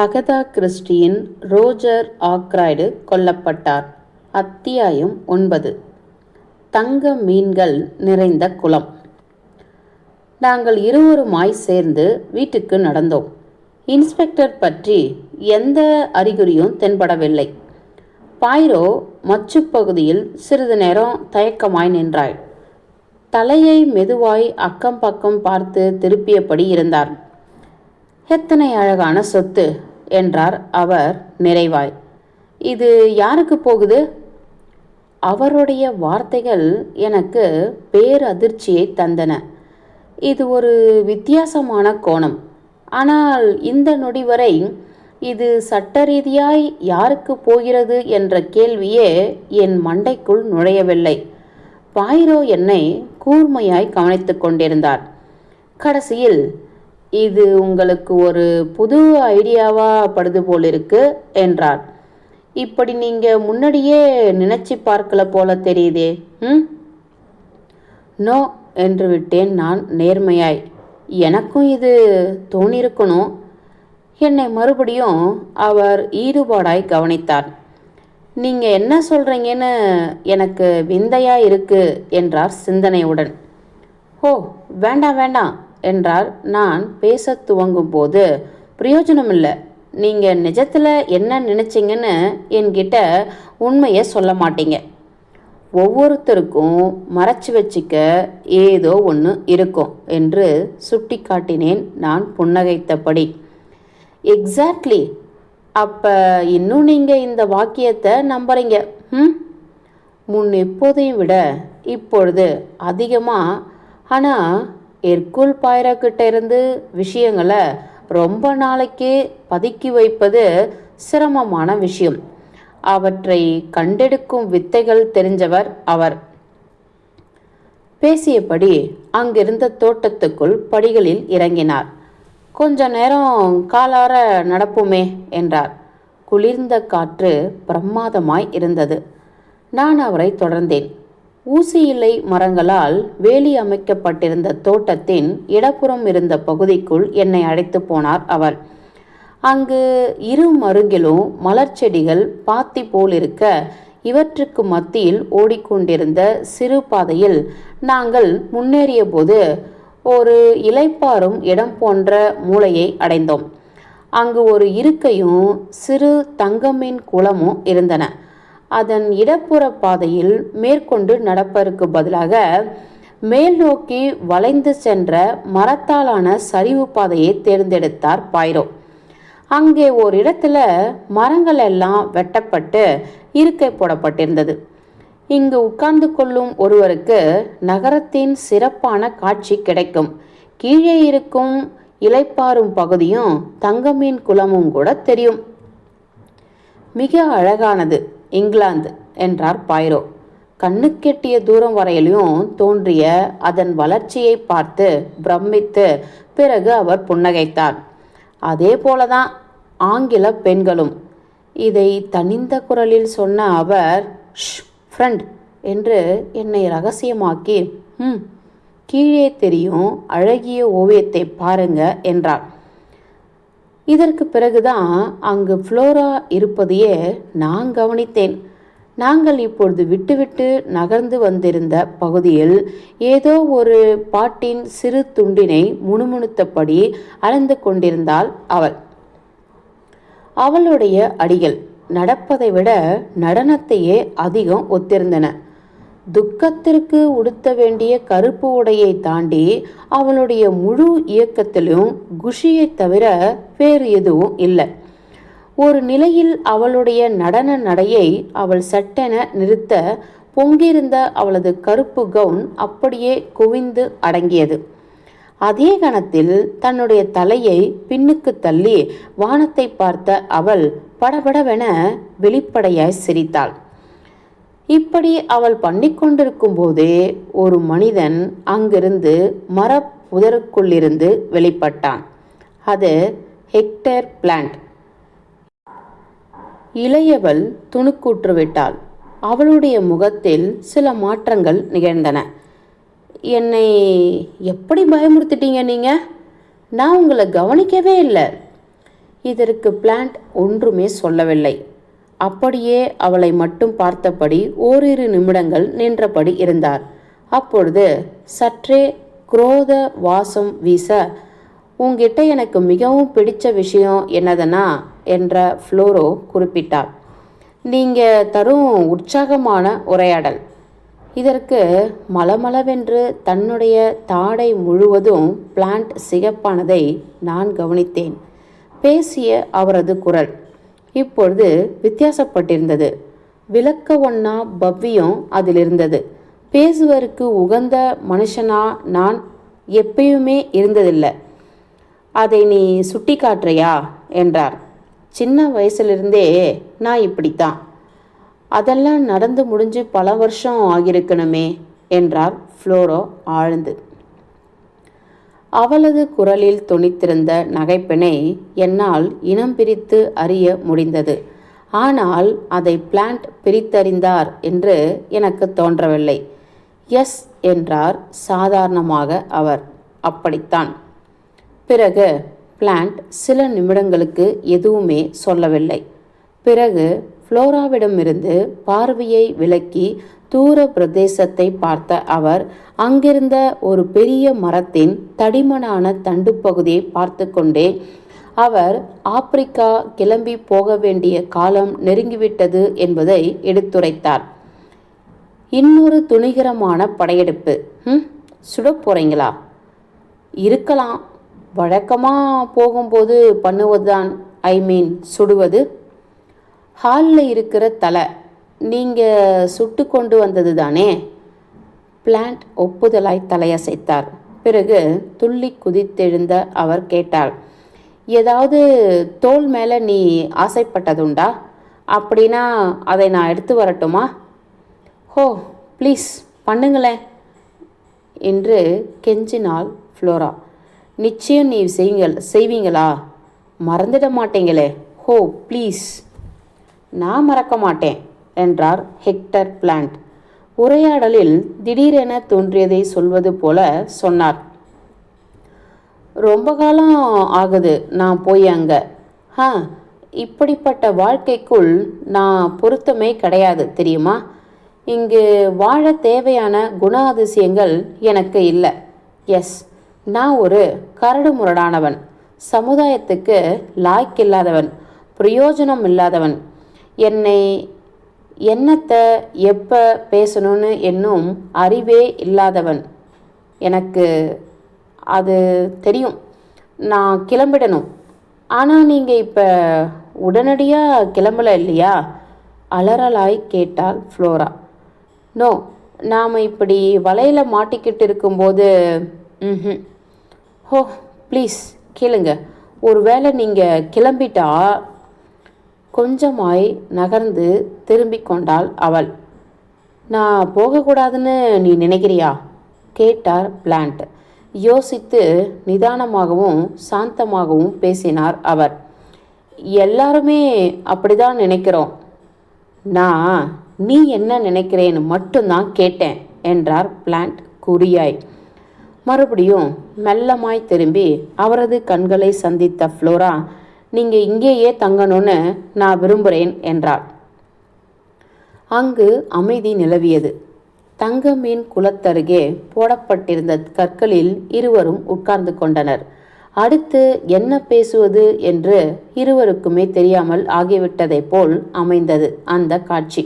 Agatha கிறிஸ்டியின் Roger ஆக்ராய்டு கொல்லப்பட்டார். அத்தியாயம் 9. தங்க மீன்கள் நிறைந்த குளம். நாங்கள் இருவருமாய் சேர்ந்து வீட்டுக்கு நடந்தோம். இன்ஸ்பெக்டர் பற்றி எந்த அறிகுறியும் தென்படவில்லை. பாய்ரோ மச்சுப்பகுதியில் சிறிது நேரம் தயக்கமாய் நின்றாள். தலையை மெதுவாய் அக்கம் பக்கம் பார்த்து திருப்பியபடி இருந்தார். எத்தனை அழகான சொத்து என்றார் அவர் நிறைவாய். இது யாருக்கு போகுது? அவருடைய வார்த்தைகள் எனக்கு பேரதிர்ச்சியை தந்தன. இது ஒரு வித்தியாசமான கோணம். ஆனால் இந்த நொடி வரை இது சட்ட ரீதியாய் யாருக்கு போகிறது என்ற கேள்வியே என் மண்டைக்குள் நுழையவில்லை. பாய்ரோ என்னை கூர்மையாய் கவனித்து கொண்டிருந்தார். கடைசியில், இது உங்களுக்கு ஒரு புது ஐடியாவா படுது போலிருக்கு என்றார். இப்படி நீங்க முன்னாடியே நினைச்சு பார்க்கல போல தெரியுதே. நோ என்று விட்டேன் நான் நேர்மையாய். எனக்கும் இது தோணிருக்கணும். என்னை மறுபடியும் அவர் ஈடுபாடாய் கவனித்தார். நீங்க என்ன சொல்றீங்கன்னு எனக்கு விந்தையா இருக்கு என்றார் சிந்தனையுடன். ஓ, வேண்டாம் வேண்டாம் என்றார். நான் பேச துவங்கும் போது, பிரயோஜனம் இல்லை. நீங்கள் நிஜத்தில் என்ன நினச்சிங்கன்னு என்கிட்ட உண்மையை சொல்ல மாட்டீங்க. ஒவ்வொருத்தருக்கும் மறைச்சி வச்சிக்க ஏதோ ஒன்று இருக்கும் என்று சுட்டி காட்டினேன் நான் புன்னகைத்தபடி. எக்ஸாக்ட்லி. அப்போ இன்னும் நீங்கள் இந்த வாக்கியத்தை நம்புறீங்க? முன் எப்போதையும் விட இப்பொழுது அதிகமாக. ஆனால் எர்குல் பாய்ரா கிட்ட இருந்து விஷயங்களை ரொம்ப நாளைக்கு பதுக்கி வைப்பது சிரமமான விஷயம். அவற்றை கண்டெடுக்கும் வித்தைகள் தெரிஞ்சவர் அவர். பேசியபடி அங்கிருந்த தோட்டத்துக்குள் படிகளில் இறங்கினார். கொஞ்ச நேரம் காலார நடப்புமே என்றார். குளிர்ந்த காற்று பிரமாதமாய் இருந்தது. நான் அவரை தொடர்ந்தேன். ஊசி இலை மரங்களால் வேலி அமைக்கப்பட்டிருந்த தோட்டத்தின் இடப்புறம் இருந்த பகுதிக்குள் என்னை அழைத்து போனார் அவர். அங்கு இரு மருங்கிலும் மலர் செடிகள் பாத்தி போல் இருக்க, இவற்றுக்கு மத்தியில் ஓடிக்கொண்டிருந்த சிறு பாதையில் நாங்கள் முன்னேறிய போது ஒரு இலைப்பாறும் இடம் போன்ற மூலையை அடைந்தோம். அங்கு ஒரு இருக்கையும் சிறு தங்கமீன் குளமும் இருந்தன. அதன் இடப்புற பாதையில் மேற்கொண்டு நடப்பதற்கு பதிலாக மேல் நோக்கி வளைந்து சென்ற மரத்தாலான சரிவு பாதையை தேர்ந்தெடுத்தார் பாய்ரோ. அங்கே ஒரு இடத்துல மரங்கள் எல்லாம் வெட்டப்பட்டு இருக்கை போடப்பட்டிருந்தது. இங்கு உட்கார்ந்து கொள்ளும் ஒருவருக்கு நகரத்தின் சிறப்பான காட்சி கிடைக்கும். கீழே இருக்கும் இலைப்பாறும் பகுதியும் தங்கமீன் குளமும் கூட தெரியும். மிக அழகானது இங்கிலாந்து என்றார் பாய்ரோ. கண்ணுக்கெட்டிய தூரம் வரையிலும் தோன்றிய அதன் வளர்ச்சியை பார்த்து பிரமித்து பிறகு அவர் புன்னகைத்தார். அதே போலதான் ஆங்கில பெண்களும். இதை தனிந்த குரலில் சொன்ன அவர், ஃப்ரெண்ட் என்று என்னை ரகசியமாக்கி, கீழே தெரியும் அழகிய ஓவியத்தை பாருங்க என்றார். இதற்கு பிறகுதான் அங்கு ஃப்ளோரா இருப்பதையே நான் கவனித்தேன். நாங்கள் இப்பொழுது விட்டுவிட்டு நகர்ந்து வந்திருந்த பகுதியில் ஏதோ ஒரு பாட்டின் சிறு துண்டினை முணுமுணுத்தபடி அளந்து கொண்டிருந்தாள் அவள். அவளுடைய அடிகள் நடப்பதை விட நடனத்தையே அதிகம் ஒத்திருந்தன. துக்கத்திற்கு உடுத்த வேண்டிய கருப்பு உடையை தாண்டி அவளுடைய முழு இயக்கத்திலும் குஷியை தவிர வேறு எதுவும் இல்லை. ஒரு நிலையில் அவளுடைய நடன நடையை அவள் சட்டென நிறுத்த பொங்கியிருந்த அவளது கருப்பு கவுன் அப்படியே குவிந்து அடங்கியது. அதே கணத்தில் தன்னுடைய தலையை பின்னுக்கு தள்ளி வானத்தை பார்த்த அவள் படபடவென வெளிப்படையாய் சிரித்தாள். இப்படி அவள் பண்ணிக்கொண்டிருக்கும் போதே ஒரு மனிதன் அங்கிருந்து மரப்புதருக்குள்ளிருந்து வெளிப்பட்டான். அது ஹெக்டர் பிளாண்ட். இளையவள் துணுக்குற்றுவிட்டாள். அவளுடைய முகத்தில் சில மாற்றங்கள் நிகழ்ந்தன. என்னை எப்படி பயமுறுத்திட்டீங்க நீங்க? நான் உங்களை கவனிக்கவே இல்லை. இதற்கு பிளான்ட் ஒன்றுமே சொல்லவில்லை. அப்படியே அவளை மட்டும் பார்த்தபடி ஓரிரு நிமிடங்கள் நின்றபடி இருந்தார். அப்பொழுது சற்றே குரோத வாசம் வீச, உங்கிட்ட எனக்கு மிகவும் பிடிச்ச விஷயம் என்னதுன்னா என்ற ஃப்ளோரோ குறிப்பிட்டார். நீங்கள் தரும் உற்சாகமான உரையாடல். இதற்கு மலமளவென்று தன்னுடைய தாடை முழுவதும் பிளான்ட் சிகப்பானதை நான் கவனித்தேன். பேசிய அவரது குரல் இப்பொழுது வித்தியாசப்பட்டிருந்தது. விளக்க ஒண்ணா பவ்யம் அதில் இருந்தது. பேசுவதற்கு உகந்த மனுஷனா நான் எப்பயுமே இருந்ததில்லை. அதை நீ சுட்டி காட்டுறியா என்றார். சின்ன வயசுலிருந்தே நான் இப்படித்தான். அதெல்லாம் நடந்து முடிஞ்சு பல வருஷம் ஆகியிருக்கணுமே என்றார் ஃப்ளோரோ ஆழ்ந்து. அவளது குரலில் தொனித்திருந்த நகைப்பினை என்னால் இனம் பிரித்து அறிய முடிந்தது. ஆனால் அதை பிளான்ட் பிரித்தறிந்தார் என்று எனக்கு தோன்றவில்லை. எஸ் என்றார் சாதாரணமாக அவர். அப்படித்தான். பிறகு பிளான்ட் சில நிமிடங்களுக்கு எதுவுமே சொல்லவில்லை. பிறகு ஃப்ளோராவிடமிருந்து பார்வையை விலக்கி தூர பிரதேசத்தை பார்த்த அவர் அங்கிருந்த ஒரு பெரிய மரத்தின் தடிமனான தண்டு பகுதியை பார்த்து கொண்டே, அவர் ஆப்பிரிக்கா கிளம்பி போக வேண்டிய காலம் நெருங்கிவிட்டது என்பதை எடுத்துரைத்தார். இன்னொரு துணிகரமான படையெடுப்பு. சுட போறீங்களா? இருக்கலாம். வழக்கமாக போகும்போது பண்ணுவதுதான். சுடுவது. ஹாலில் இருக்கிற தலை நீங்கள் சுட்டு கொண்டு வந்தது தானே? பிளான்ட் ஒப்புதலாய் தலையசைத்தார். பிறகு துள்ளி குதித்தெழுந்த அவர் கேட்டார், ஏதாவது தோல் மேலே நீ ஆசைப்பட்டதுண்டா? அப்படின்னா அதை நான் எடுத்து வரட்டுமா? ஹோ ப்ளீஸ் பண்ணுங்களேன் என்று கெஞ்சினாள் ஃப்ளோரா. நிச்சயம் நீ செய்வீங்களா? மறந்துட மாட்டீங்களே. ஹோ ப்ளீஸ். நான் மறக்க மாட்டேன் என்றார் ஹெக்டர் பிளான்ட். உரையாடலில் திடீரென தோன்றியதை சொல்வது போல சொன்னார். ரொம்ப காலம் ஆகுது நான் போய் அங்கே. இப்படிப்பட்ட வாழ்க்கைக்குள் நான் பொருத்தமே கிடையாது தெரியுமா? இங்கு வாழ தேவையான குணாதிசயங்கள் எனக்கு இல்லை. எஸ், நான் ஒரு கரடு முரடானவன், சமுதாயத்துக்கு லாய்க்கில்லாதவன், பிரயோஜனம் இல்லாதவன். என்னத்தை எப்போ பேசணும்னு என்னும் அறிவே இல்லாதவன். எனக்கு அது தெரியும். நான் கிளம்பிடணும். ஆனால் நீங்கள் இப்போ உடனடியாக கிளம்பல இல்லையா? அலறலாய் கேட்டாள் ஃப்ளோரா. நோ, நாம் இப்படி வலையில் மாட்டிக்கிட்டு இருக்கும்போது. ஹோ ப்ளீஸ் கேளுங்க. ஒருவேளை நீங்கள் கிளம்பிட்டா. கொஞ்சமாய் நகர்ந்து திரும்பி கொண்டாள் அவள். நான் போகக்கூடாதுன்னு நீ நினைக்கிறியா? கேட்டார் பிளான்ட். யோசித்து நிதானமாகவும் சாந்தமாகவும் பேசினார் அவர். எல்லாருமே அப்படிதான் நினைக்கிறோம். நான் நீ என்ன நினைக்கிறேன்னு மட்டும்தான் கேட்டேன் என்றார் பிளான்ட் குறியாய். மறுபடியும் மெல்லமாய் திரும்பி அவரது கண்களை சந்தித்த ஃப்ளோரா, நீங்கள் இங்கேயே தங்கணும்னு நான் விரும்புகிறேன் என்றார். அங்கு அமைதி நிலவியது. தங்க மீன் குளத்தருகே போடப்பட்டிருந்த கற்களில் இருவரும் உட்கார்ந்து கொண்டனர். அடுத்து என்ன பேசுவது என்று இருவருக்குமே தெரியாமல் ஆகிவிட்டதை போல் அமைந்தது அந்த காட்சி.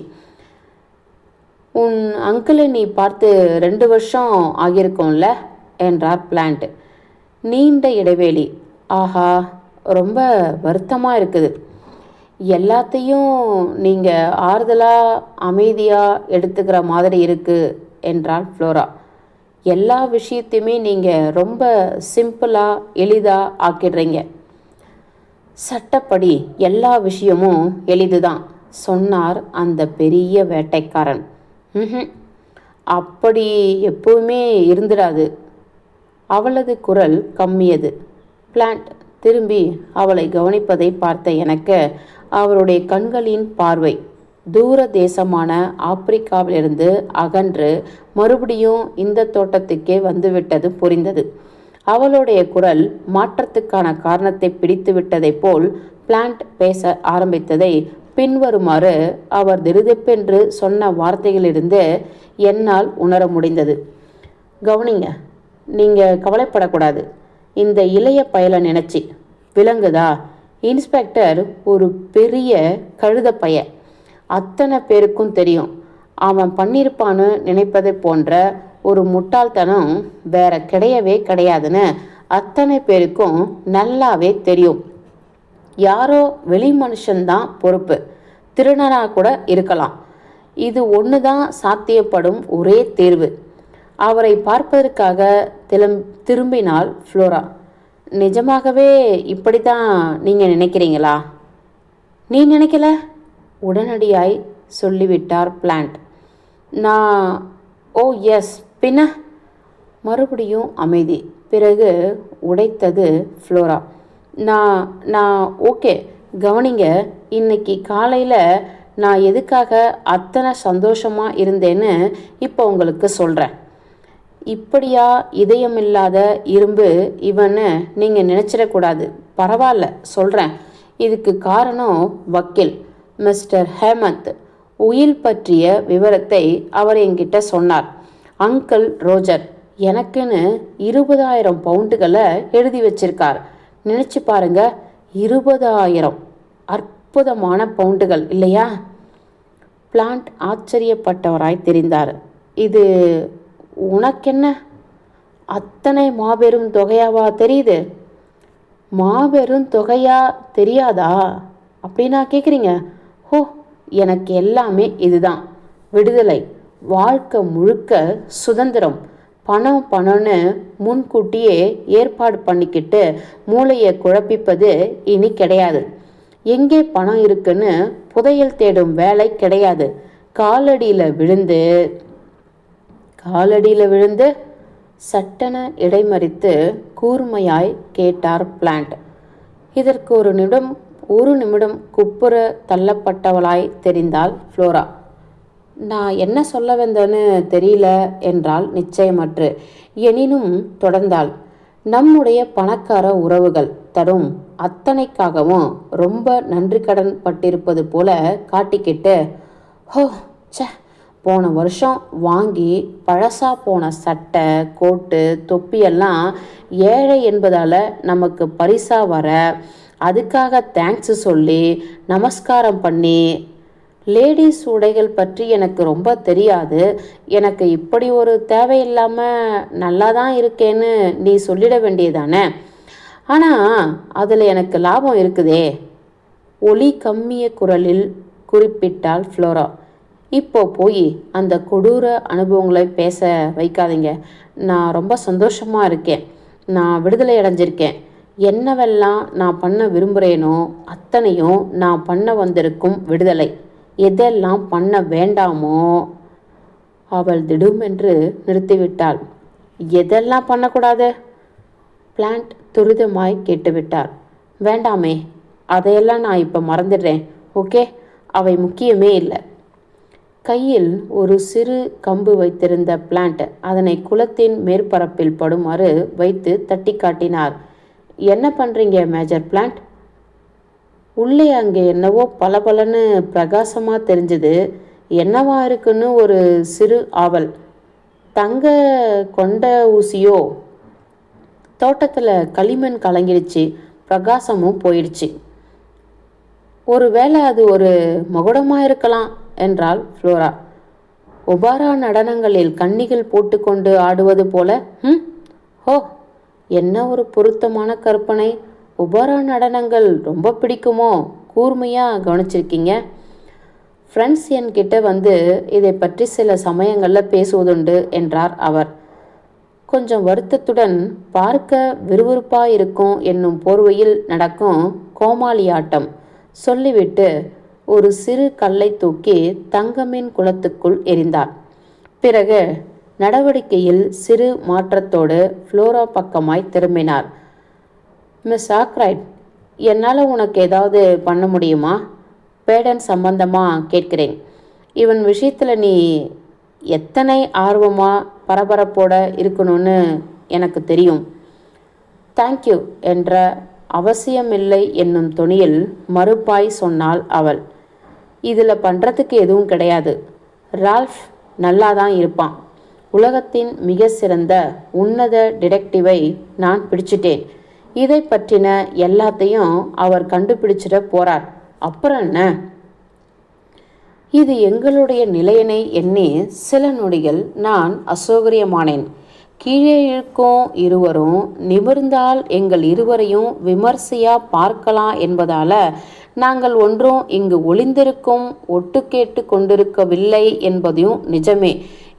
உன் அங்கிளை நீ பார்த்து 2 வருஷம் ஆகியிருக்கோம்ல என்றார் பிளான்ட். நீண்ட இடைவேளி. ஆஹா, ரொம்ப வருத்தமாக இருக்குது. எல்லாத்தையும் நீங்கள் ஆறுதலாக அமைதியாக எடுத்துக்கிற மாதிரி இருக்குது என்றாள் ஃப்ளோரா. எல்லா விஷயத்தையுமே நீங்கள் ரொம்ப சிம்பிளாக எளிதாக ஆக்கிடுறீங்க. சட்டப்படி எல்லா விஷயமும் எளிதுதான் சொன்னார் அந்த பெரிய வேட்டைக்காரன். அப்படி எப்பவுமே இருந்துடாது. அவளது குரல் கம்மியது. பிளான்ட் திரும்பி அவளை கவனிப்பதை பார்த்த எனக்கு அவருடைய கண்களின் பார்வை தூர தேசமான ஆப்பிரிக்காவிலிருந்து அகன்று மறுபடியும் இந்த தோட்டத்துக்கே வந்துவிட்டது புரிந்தது. அவளுடைய குரல் மாற்றத்துக்கான காரணத்தை பிடித்து விட்டதை போல் பிளான்ட் பேச ஆரம்பித்ததை பின்வருமாறு அவர் திடுதிப்பென்று சொன்ன வார்த்தைகளிலிருந்து என்னால் உணர முடிந்தது. கவனிங்க, நீங்கள் கவலைப்படக்கூடாது. இந்த இளைய பயலை நினச்சி விளங்குதா? இன்ஸ்பெக்டர் ஒரு பெரிய கழுத பைய. அத்தனை பேருக்கும் தெரியும். அவன் பண்ணியிருப்பான்னு நினைப்பதை போன்ற ஒரு முட்டாள்தனம் வேற கிடையவே கிடையாதுன்னு அத்தனை பேருக்கும் நல்லாவே தெரியும். யாரோ வெளி மனுஷன்தான் பொறுப்பு. திருடனாக கூட இருக்கலாம். இது ஒன்று தான் சாத்தியப்படும் ஒரே தேர்வு. அவரை பார்ப்பதற்காக திரும்பினாள் ஃப்ளோரா. நிஜமாகவே இப்படி தான் நீங்கள் நினைக்கிறீங்களா? நீ நினைக்கல? உடனடியாய் சொல்லிவிட்டார் பிளான்ட். நான் ஓ எஸ், பின்ன? மறுபடியும் அமைதி. பிறகு உடைத்தது ஃப்ளோரா. நான் ஓகே. கவனிங்க, இன்னைக்கு காலையில் நான் எதுக்காக அத்தனை சந்தோஷமாக இருந்தேன்னு இப்போ உங்களுக்கு சொல்கிறேன். இப்படியா இதயமில்லாத இரும்பு இவன்னு நீங்கள் நினச்சிடக்கூடாது. பரவாயில்ல, சொல்கிறேன். இதுக்கு காரணம் வக்கீல் மிஸ்டர் ஹேமந்த். உயில் பற்றிய விவரத்தை அவர் என்கிட்ட சொன்னார். அங்கிள் ரோஜர் எனக்குன்னு 20,000 பவுண்டுகளை எழுதி வச்சிருக்கார். நினச்சி பாருங்க, 20,000 அற்புதமான பவுண்டுகள் இல்லையா? பிளான்ட் ஆச்சரியப்பட்டவராய் தெரிந்தார். இது உனக்கென்ன அத்தனை மாபெரும் தொகையாவா தெரியுது? மாபெரும் தொகையா தெரியாதா அப்படின்னா கேட்குறீங்க? ஹோ, எனக்கு எல்லாமே இதுதான். விடுதலை, வாழ்க்கை முழுக்க சுதந்திரம். பணம்னு முன்கூட்டியே ஏற்பாடு பண்ணிக்கிட்டு மூளையை குழப்பிப்பது இனி கிடையாது. எங்கே பணம் இருக்குன்னு புதையல் தேடும் வேலை கிடையாது. காலடியில் விழுந்து சட்டென இடைமறித்து கூர்மையாய் கேட்டார் பிளான்ட். இதற்கு ஒரு நிமிடம் குப்புற தள்ளப்பட்டவளாய் தெரிந்தாள் ஃப்ளோரா. நான் என்ன சொல்ல வந்தேன்னு தெரியல என்றால் நிச்சயமற்று. எனினும் தொடர்ந்தாள். நம்முடைய பணக்கார உறவுகள் தரும் அத்தனைக்காகவும் ரொம்ப நன்றி கடன் பட்டிருப்பது போல காட்டிக்கிட்டு, ஹோ சே, போன வருஷம் வாங்கி பழசா போன சட்டை, கோட்டு, தொப்பியெல்லாம் ஏழை என்பதால் நமக்கு பரிசா வர, அதுக்காக தேங்க்ஸ் சொல்லி நமஸ்காரம் பண்ணி, லேடிஸ் உடைகள் பற்றி எனக்கு ரொம்ப தெரியாது, எனக்கு இப்படி ஒரு தேவையில்லாமல் நல்லா தான் இருக்கேன்னு நீ சொல்லிட வேண்டியதானே. ஆனால் அதில் எனக்கு லாபம் இருக்குதே. ஒலி கம்மிய குரலில் குறிப்பிட்டாள் ஃப்ளோரா. இப்போ போய் அந்த கொடூர அனுபவங்களை பேச வைக்காதீங்க. நான் ரொம்ப சந்தோஷமாக இருக்கேன். நான் விடுதலை அடைஞ்சிருக்கேன். என்னவெல்லாம் நான் பண்ண விரும்புகிறேனோ அத்தனையும் நான் பண்ண வந்திருக்கும் விடுதலை. எதெல்லாம் பண்ண வேண்டாமோ அவள் திடுமென்று நிறுத்திவிட்டாள். எதெல்லாம் பண்ணக்கூடாது? பிளான்ட் துரிதமாய் கேட்டுவிட்டார். வேண்டாமே, அதையெல்லாம் நான் இப்போ மறந்துடுறேன். ஓகே, அவை முக்கியமே இல்லை. கையில் ஒரு சிறு கம்பு வைத்திருந்த பிளான்ட் அதனை குளத்தின் மேற்பரப்பில் படுமாறு வைத்து தட்டி காட்டினார். என்ன பண்ணுறீங்க மேஜர் பிளான்ட்? உள்ளே அங்கே என்னவோ பளபளன்னு பிரகாசமாக தெரிஞ்சது. என்னவா இருக்குன்னு ஒரு சிறு ஆவல். தங்க கொண்ட ஊசியோ? தோட்டத்தில் களிமண் கலங்கிடுச்சு, பிரகாசமும் போயிடுச்சு. ஒருவேளை அது ஒரு மகுடமாக இருக்கலாம் என்றாள் ஃப்ளோரா. ஒபாரா நடனங்களில் கன்னிகள் போட்டுக்கொண்டு ஆடுவது போல. ஹோ, என்ன ஒரு பொருத்தமான கற்பனை. ஒபாரா நடனங்கள் ரொம்ப பிடிக்குமோ? கூர்மையாக கவனிச்சிருக்கீங்க. ஃப்ரெண்ட்ஸ் என்கிட்ட வந்து இதை பற்றி சில சமயங்களில் பேசுவதுண்டு என்றார் அவர். கொஞ்சம் வருத்தத்துடன், பார்க்க விறுவிறுப்பாக இருக்கும் என்னும் போர்வையில் நடக்கும் கோமாளியாட்டம் சொல்லிவிட்டு ஒரு சிறு கல்லை தூக்கி தங்கமின் குளத்துக்குள் எறிந்தார். பிறகு நடவடிக்கையில் சிறு மாற்றத்தோடு ஃப்ளோரா பக்கமாய் திரும்பினார். மிஸ் ஆக்ரைட், என்னால் உனக்கு ஏதாவது பண்ண முடியுமா? பேடன் சம்பந்தமாக கேட்கிறேன். இவன் விஷயத்தில் நீ எத்தனை ஆர்வமாக பரபரப்போட இருக்கணும்னு எனக்கு தெரியும். தேங்க்யூ என்ற அவசியமில்லை என்னும் தொனியில் மறுப்பாய் சொன்னாள் அவள். இதில் பண்ணுறதுக்கு எதுவும் கிடையாது. ரால்ஃப் நல்லாதான் இருப்பான். உலகத்தின் மிக சிறந்த உன்னத டிடெக்டிவை நான் பிடிச்சிட்டேன். இதை பற்றின எல்லாத்தையும் அவர் கண்டுபிடிச்சிட போறார். அப்புறம் என்ன? இது எங்களுடைய நிலையினை எண்ணி சில நொடிகள் நான் அசௌகரியமானேன். கீழே இருக்கும் இருவரும் நிமிர்ந்தால் எங்கள் இருவரையும் விமர்சையா பார்க்கலாம் என்பதால நாங்கள் ஒன்றும் இங்கு ஒளிந்திருக்கும் ஒட்டு கேட்டு கொண்டிருக்கவில்லை என்பதையும் நிஜமே.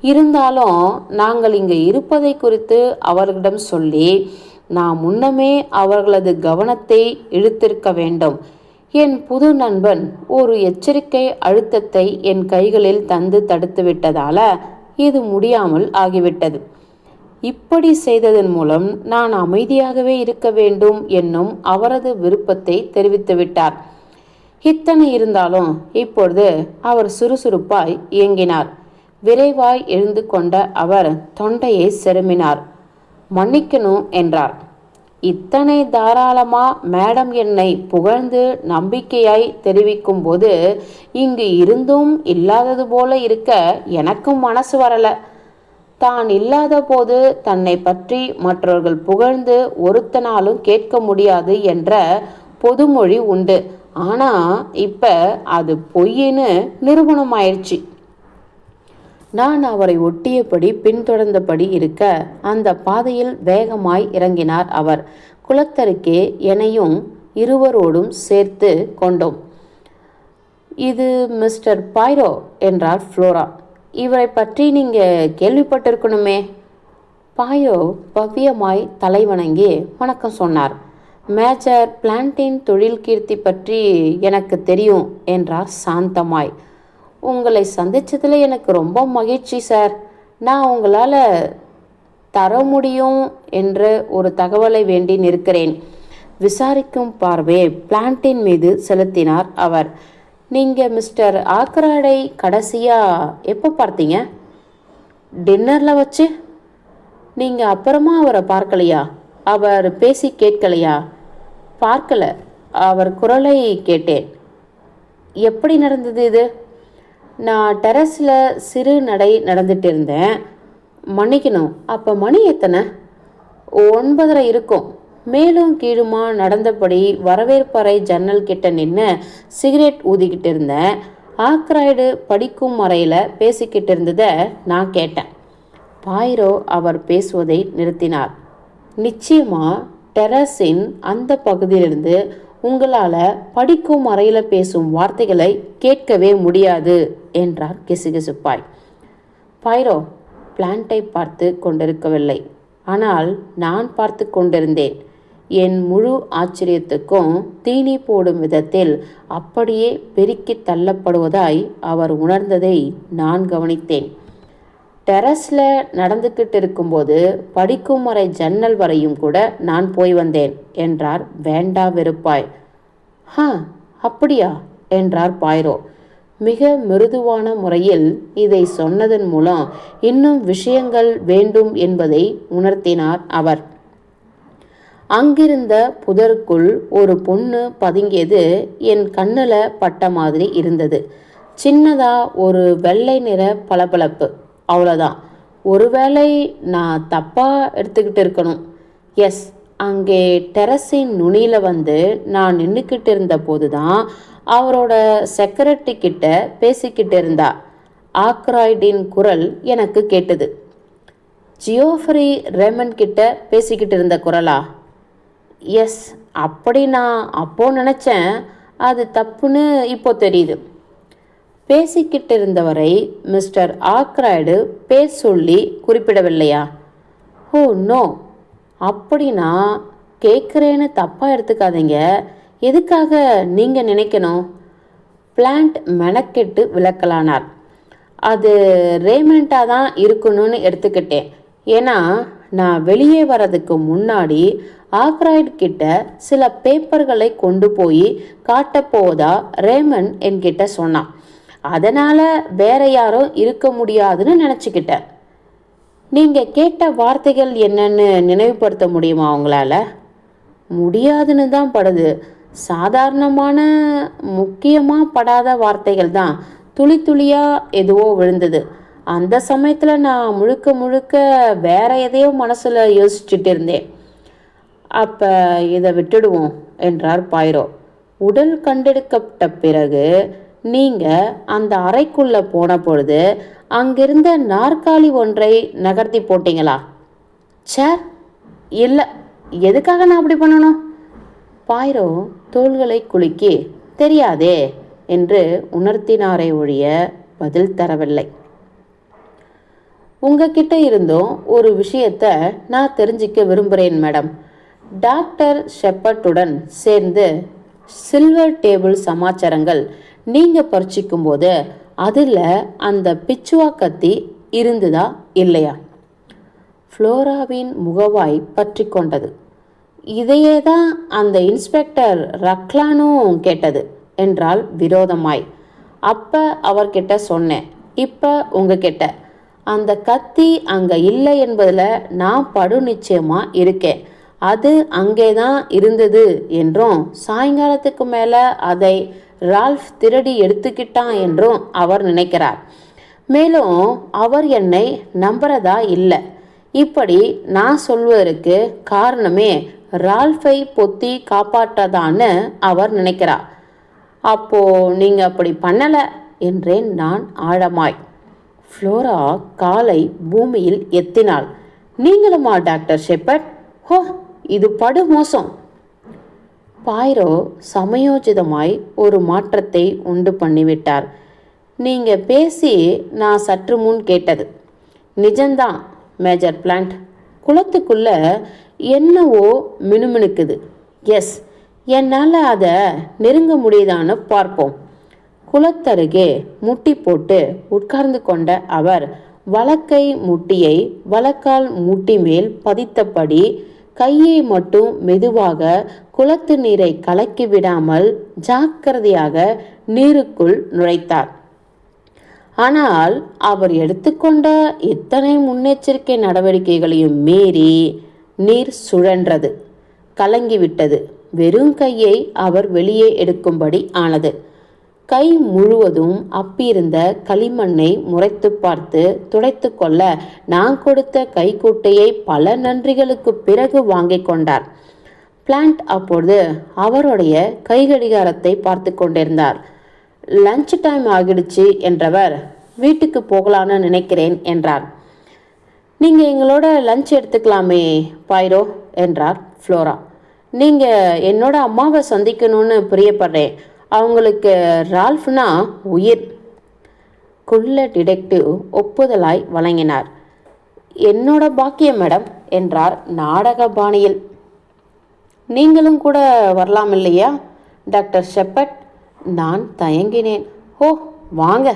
இருந்தாலும் நாங்கள் இங்கு இருப்பதை குறித்து அவர்களிடம் சொல்லி நான் முன்னமே அவர்களது கவனத்தை இழுத்திருக்க வேண்டும். என் புது நண்பன் ஒரு எச்சரிக்கை அழுத்தத்தை என் கைகளில் தந்து தடுத்து விட்டதால இது முடியாமல் ஆகிவிட்டது. இப்படி செய்ததன் மூலம் நான் அமைதியாகவே இருக்க வேண்டும் என்னும் அவரது விருப்பத்தை தெரிவித்துவிட்டார். இத்தனை இருந்தாலும் இப்பொழுது அவர் சுறுசுறுப்பாய் இயங்கினார். விரைவாய் எழுந்து கொண்ட அவர் தொண்டையை செருமினார். மன்னிக்கணும் என்றார். இத்தனை தாராளமா மேடம் என்னை புகழ்ந்து நம்பிக்கையாய் தெரிவிக்கும் போது இங்கு இருந்தும் இல்லாதது போல இருக்க எனக்கும் மனசு வரல. தான் இல்லாத போது தன்னை பற்றி மற்றவர்கள் புகழ்ந்து ஒருத்தனாலும் கேட்க முடியாது என்ற பொதுமொழி உண்டு. ஆனா இப்ப அது பொய்ன்னு நிரூபணமாயிடுச்சு. நான் அவரை ஒட்டியபடி பின்தொடர்ந்தபடி இருக்க அந்த பாதையில் வேகமாய் இறங்கினார் அவர். குளத்தருகே என்னையும் இருவரோடும் சேர்த்து கொண்டோம். இது மிஸ்டர் பாய்ரோ என்றார் ஃப்ளோரா. இவரை பற்றி நீங்கள் கேள்விப்பட்டிருக்கணுமே. பாய்ரோ பவ்யமாய் தலைவணங்கி வணக்கம் சொன்னார். மேஜர் பிளான்டின் தொழில் கீர்த்தி பற்றி எனக்கு தெரியும் என்றார் சாந்தமாய். உங்களை சந்தித்ததில் எனக்கு ரொம்ப மகிழ்ச்சி சார். நான் உங்களால் தர முடியும் என்ற ஒரு தகவலை வேண்டி நிற்கிறேன். விசாரிக்கும் பார்வையை பிளான்டின் மீது செலுத்தினார் அவர். நீங்கள் மிஸ்டர் ஆக்ராடை கடைசியாக எப்போ பார்த்தீங்க? டின்னரில் வச்சு. நீங்கள் அப்புறமா அவரை பார்க்கலையா? அவர் பேசி கேட்கலையா? பார்க்கல. அவர் குரலை கேட்டேன். எப்படி நடந்தது இது? நான் டெரஸில் சிறு நடை நடந்துட்டு இருந்தேன். மன்னிக்கணும், அப்போ மணி எத்தனை? 9:30 இருக்கும். மேலும் கீழுமா நடந்தபடி வரவேற்பறை ஜன்னல் கிட்ட நின்று சிகரெட் ஊதிக்கிட்டு இருந்தேன். ஆக்ராய்டு படிக்கும் அறையில் பேசிக்கிட்டு இருந்ததை நான் கேட்டேன். பாய்ரோ அவர் பேசுவதை நிறுத்தினார். நிச்சயமாக டெரஸின் அந்த பகுதியிலிருந்து உங்களால் படிக்கும் அறையில் பேசும் வார்த்தைகளை கேட்கவே முடியாது என்றார் கிசுகிசுப்பாய். பாய்ரோ பிளான்ட்டை பார்த்து கொண்டிருக்கவில்லை. ஆனால் நான் பார்த்து கொண்டிருந்தேன். என் முழு ஆச்சரியத்துக்கும் தீனி போடும் விதத்தில் அப்படியே பெருக்கி தள்ளப்படுவதாய் அவர் உணர்ந்ததை நான் கவனித்தேன். டெரஸில் நடந்துக்கிட்டு இருக்கும்போது படிக்கும் அறை ஜன்னல் வரையும் கூட நான் போய் வந்தேன் என்றார் வேண்டா வெறுப்பாய். அப்படியா என்றார் பாய்ரோ. மிக மிருதுவான முறையில் இதை சொன்னதன் மூலம் இன்னும் விஷயங்கள் வேண்டும் என்பதை உணர்த்தினார் அவர். அங்கிருந்த புதருக்குள் ஒரு பொண்ணு பதுங்கியது என் கண்ணில் பட்ட மாதிரி இருந்தது. சின்னதா ஒரு வெள்ளை நிற பளபளப்பு, அவ்வளோதான். ஒருவேளை நான் தப்பாக எடுத்துக்கிட்டு இருக்கணும். எஸ், அங்கே டெரஸின் நுனியில் வந்து நான் நின்றுக்கிட்டு இருந்த போது தான் அவரோட செக்ரட்டரி கிட்ட பேசிக்கிட்டு இருந்தா. ஆக்ராய்டின் குரல் எனக்கு கேட்டது. ஜியோஃப்ரி ரேமன் கிட்ட பேசிக்கிட்டு இருந்த குரலா? எஸ், அப்படி நான் அப்போ நினச்சேன். அது தப்புன்னு இப்போ தெரியுது. பேசிக்கிட்டு இருந்தவரை மிஸ்டர் ஆக்ராய்டு பேர் சொல்லி குறிப்பிடவில்லையா? Oh no. அப்படின்னா கேட்குறேன்னு தப்பாக எடுத்துக்காதீங்க. எதுக்காக நீங்கள் நினைக்கணும்? பிளான்ட் மெனக்கெட்டு விளக்கலானார். அது ரேமண்டாக தான் இருக்கணும்னு எடுத்துக்கிட்டேன். ஏன்னா நான் வெளியே வர்றதுக்கு முன்னாடி ஆக்ராய்டு கிட்ட சில பேப்பர்களை கொண்டு போய் காட்டப்போவதா ரேமன் என்கிட்ட சொன்னான். அதனால் வேற யாரும் இருக்க முடியாதுன்னு நினச்சிக்கிட்டேன். நீங்கள் கேட்ட வார்த்தைகள் என்னன்னு நினைவுபடுத்த முடியுமா உங்களால்? முடியாதுன்னு தான் படுது. சாதாரணமான முக்கியமாக படாத வார்த்தைகள் தான். துளி துளியாக எதுவோ விழுந்தது. அந்த சமயத்தில் நான் முழுக்க முழுக்க வேற எதையோ மனசில் யோசிச்சுட்டு இருந்தேன். அப்போ இதை விட்டுடுவோம் என்றார் பாயிரோ. உடல் கண்டெடுக்கப்பட்ட பிறகு நீங்கள் அந்த அறைக்குள்ளே போன பொழுது அங்கிருந்த நாற்காலி ஒன்றை நகர்த்தி போட்டீங்களா? சார், இல்லை. எதுக்காக நான் அப்படி பண்ணணும்? பாயிரோ தோள்களை குலுக்கி தெரியாதே என்று உணர்த்தினாரே ஒழிய பதில் தரவில்லை. உங்ககிட்ட இருந்தும் ஒரு விஷயத்தை நான் தெரிஞ்சிக்க விரும்புகிறேன் மேடம். டாக்டர் ஷெப்பர்டுடன் சேர்ந்து சில்வர் டேபிள் சமாச்சாரங்கள் நீங்கள் பறிச்சிக்கும் போது அதில் அந்த பிச்சுவா கத்தி இருந்ததா இல்லையா? ஃப்ளோராவின் முகவாய் பற்றி கொண்டது. இதையே தான் அந்த இன்ஸ்பெக்டர் ரக்லானும் கேட்டது என்றால் விரோதமாய். அப்போ அவர்கிட்ட சொன்னேன். இப்போ உங்ககிட்ட அந்த கத்தி அங்கே இல்லை என்பதில் நான் படு நிச்சயமாக இருக்கேன். அது அங்கே தான் இருந்தது என்றும் சாயங்காலத்துக்கு மேலே அதை ரால்ஃப் திருடி எடுத்துக்கிட்டான் என்றும் அவர் நினைக்கிறார். மேலும் அவர் என்னை நம்புறதா இல்லை. இப்படி நான் சொல்வதற்கு காரணமே ரால்ஃபை பொத்தி காப்பாற்றதான்னு அவர் நினைக்கிறார். அப்போ நீங்கள் அப்படி பண்ணலை என்றேன் நான் ஆழமாய். ஃப்ளோரா காலை பூமியில் எத்தினாள். நீங்களுமா டாக்டர் ஷெப்பர்ட்? ஹோ, இது படு மோசம். பாயிரோ சமயோஜிதமாய் ஒரு மாற்றத்தை உண்டு பண்ணிவிட்டார். நீங்கள் பேசி நான் சற்று முன் கேட்டது நிஜம்தான் மேஜர் பிளான்ட். குளத்துக்குள்ள என்னவோ மினுமினுக்குது. எஸ், என்னால் அதை நெருங்க முடியுதான்னு பார்ப்போம். குளத்தருகே முட்டி போட்டு உட்கார்ந்து கொண்ட அவர் வலக்கை முட்டியை வலக்கால் முட்டி மேல் பதித்தபடி கையை மட்டும் மெதுவாக குளத்து நீரை கலக்கி விடாமல் ஜாக்கிரதையாக நீருக்குள் நுழைத்தார். ஆனால் அவர் எடுத்துக்கொண்ட இத்தனை முன்னெச்சரிக்கை நடவடிக்கைகளையும் மீறி நீர் சுழன்றது, கலங்கிவிட்டது. வெறும் கையை அவர் வெளியே எடுக்கும்படி ஆனது. கை முழுவதும் அப்பியிருந்த களிமண்ணை முறைத்து பார்த்து துடைத்து கொள்ள நான் கொடுத்த கைக்குட்டையை பல நன்றிகளுக்கு பிறகு வாங்கி கொண்டார். பிளான்ட் அப்பொழுது அவருடைய கைகடிகாரத்தை பார்த்து கொண்டிருந்தார். லஞ்ச் டைம் ஆகிடுச்சு என்றவர் வீட்டுக்கு போகலான்னு நினைக்கிறேன் என்றார். நீங்கள் எங்களோட லஞ்ச் எடுத்துக்கலாமே பாயிரோ என்றார் ஃப்ளோரா. நீங்கள் என்னோட அம்மாவை சந்திக்கணும்னு பிரியப்படுறேன். அவங்களுக்கு ரால்ஃப்னா உயிர். குள்ள டிடெக்டிவ் ஒப்புதலாய் வழங்கினார். என்னோட பாக்கியம் மேடம் என்றார் நாடக பாணியில். நீங்களும் கூட வரலாம் இல்லையா டாக்டர் ஷெப்பர்ட்? நான் தயங்கினேன். ஓ, வாங்க.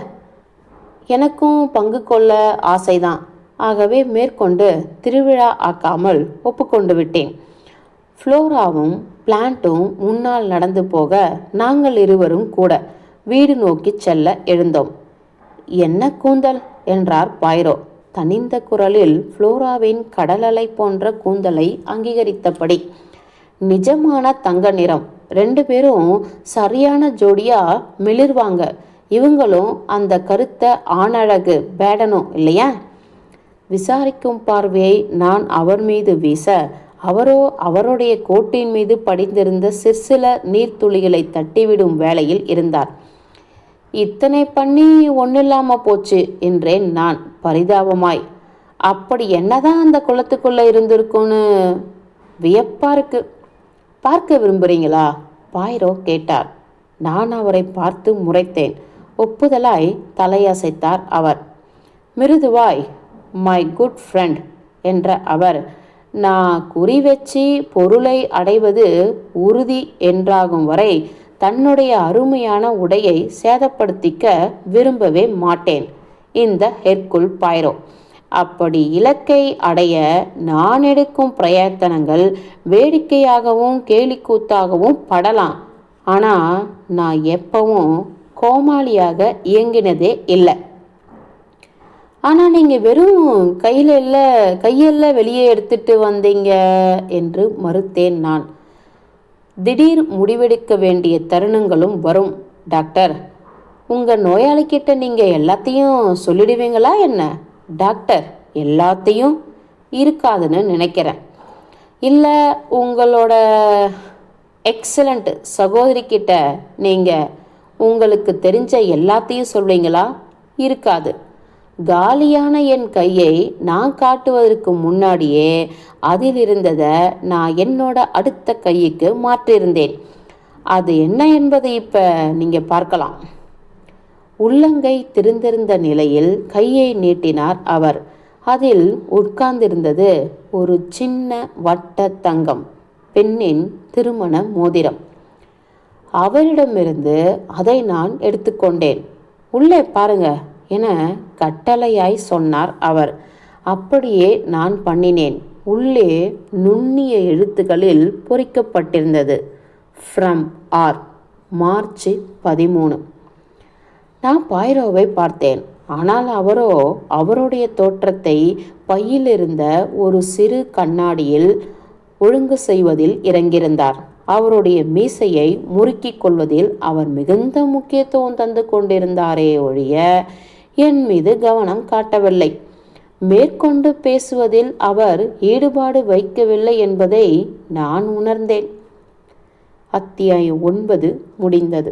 எனக்கும் பங்கு கொள்ள ஆசைதான். ஆகவே மேற்கொண்டு திருவிழா ஆக்காமல் ஒப்புக்கொண்டு விட்டேன். ஃப்ளோராவும் பிளான்ட்டும் முன்னால் நடந்து போக நாங்கள் இருவரும் கூட வீடு நோக்கி செல்ல எழுந்தோம். என்ன கூந்தல் என்றார் பாயிரோ தனிந்த குரலில் ஃப்ளோராவின் கடலலை போன்ற கூந்தலை அங்கீகரித்தபடி. நிஜமான தங்க நிறம். 2 பேரும் சரியான ஜோடியா மிளிர்வாங்க. இவங்களும் அந்த கருத்த ஆணழகு பேடனும் இல்லையா? விசாரிக்கும் பார்வையை நான் அவர் மீது வீச அவரோ அவருடைய கோட்டின் மீது படிந்திருந்த சிற்சில நீர்த்துளிகளை தட்டிவிடும் வேளையில் இருந்தார். இத்தனை பண்ணி ஒன்றில்லாமல் போச்சு என்றேன் நான் பரிதாபமாய். அப்படி என்னதான் அந்த குளத்துக்குள்ளே இருந்திருக்குன்னு வியப்பா இருக்கு. பார்க்க விரும்புகிறீங்களா பாயிரோ கேட்டார். நான் அவரை பார்த்து முறைத்தேன். ஒப்புதலாய் தலையசைத்தார் அவர். மிருதுவாய் மை குட் ஃப்ரெண்ட் என்ற அவர் நான் குறி வச்சு பொருளை அடைவது உறுதி என்றாகும் வரை தன்னுடைய அருமையான உடையை சேதப்படுத்திக்க விரும்பவே மாட்டேன் இந்த ஹெர்குல் பாயிரோ. அப்படி இலக்கை அடைய நான் எடுக்கும் பிரயத்தனங்கள் வேடிக்கையாகவும் கேலிக்கூத்தாகவும் படலாம். ஆனால் நான் எப்பவும் கோமாளியாக இயங்கினதே இல்லை. ஆனால் நீங்கள் வெறும் கையெல்லாம் வெளியே எடுத்துட்டு வந்தீங்க என்று மறுத்தேன் நான். திடீர் முடிவெடுக்க வேண்டிய தருணங்களும் வரும். டாக்டர், உங்கள் நோயாளிக்கிட்ட நீங்கள் எல்லாத்தையும் சொல்லிடுவீங்களா என்ன? டாக்டர், எல்லாத்தையும் இருக்காதுன்னு நினைக்கிறேன். இல்லை, உங்களோட எக்ஸலண்ட் சகோதரிக்கிட்ட நீங்கள் உங்களுக்கு தெரிஞ்ச எல்லாத்தையும் சொல்வீங்களா? இருக்காது. காலியான என் கையை நான் காட்டுவதற்கு முன்னாடியே அதில் இருந்ததை நான் என்னோட அடுத்த கைக்கு மாற்றியிருந்தேன். அது என்ன என்பதை இப்போ நீங்கள் பார்க்கலாம். உள்ளங்கை திறந்திருந்த நிலையில் கையை நீட்டினார் அவர். அதில் உட்கார்ந்திருந்தது ஒரு சின்ன வட்ட தங்கம் பெண்ணின் திருமண மோதிரம். அவரிடமிருந்து அதை நான் எடுத்துக்கொண்டேன். உள்ளே பாருங்க என கட்டளையாய் சொன்னார் அவர். அப்படியே நான் பண்ணினேன். உள்ளே நுண்ணிய எழுத்துக்களில் பொறிக்கப்பட்டிருந்தது, ஃப்ரம் ஆர், மார்ச் 13. நான் பாய்ரோவை பார்த்தேன். ஆனால் அவரோ அவருடைய தோற்றத்தை பையிலிருந்த ஒரு சிறு கண்ணாடியில் ஒழுங்கு செய்வதில் இறங்கியிருந்தார். அவருடைய மீசையை முறுக்கிக் கொள்வதில் அவர் மிகுந்த முக்கியத்துவம் தந்து கொண்டிருந்தாரே ஒழிய என் மீது கவனம் காட்டவில்லை. மேற்கொண்டு பேசுவதில் அவர் ஈடுபாடு வைக்கவில்லை என்பதை நான் உணர்ந்தேன். அத்தியாயம் 9 முடிந்தது.